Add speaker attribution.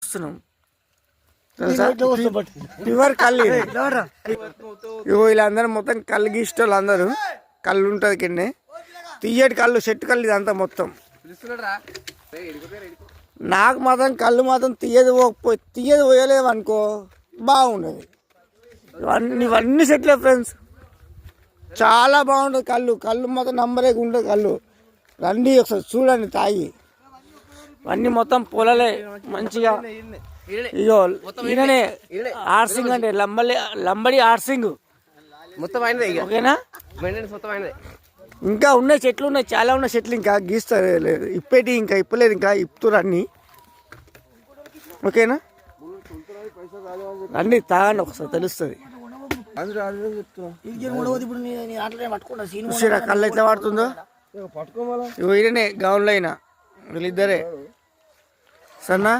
Speaker 1: వస్తున్నాం తెలుసా ప్యూర్ కళ్ళు ఇగో వీళ్ళందరూ మొత్తం కళ్ళు గీసేటోళ్ళు అందరూ కళ్ళు ఉంటుంది కింద తీయటి కళ్ళు చెట్టు కళ్ళు ఇదంతా మొత్తం నాకు మాత్రం కళ్ళు మాత్రం తీయది పోయలేవు అనుకో బాగుండదు ఇవన్నీ సెట్లే ఫ్రెండ్స్ చాలా బాగుంటుంది కళ్ళు మొత్తం నంబరేగా ఉంటుంది కళ్ళు రండి ఒకసారి చూడండి తాగి ఇవన్నీ మొత్తం పొలలే మంచిగా ఇగో ఈయననే ఆర్సింగ్ అంటే లంబడి ఆర్సింగ్
Speaker 2: మొత్తం అయినదే
Speaker 1: ఓకేనా
Speaker 2: మొత్తం అయినదే
Speaker 1: ఇంకా ఉన్నాయి చెట్లు ఉన్నాయి చాలా ఉన్నాయి చెట్లు ఇంకా గీస్తారు లేదు ఇప్పేటి ఇంకా ఇప్పలేదు ఇంకా ఇప్పుతురు అన్నీ ఓకేనా అన్నీ తాగండి ఒకసారి తెలుస్తుంది కళ్ళు ఎట్లా పడుతుందో ఇగో ఈయననే గౌన్లో అయినా వీళ్ళిద్దరే సన్నా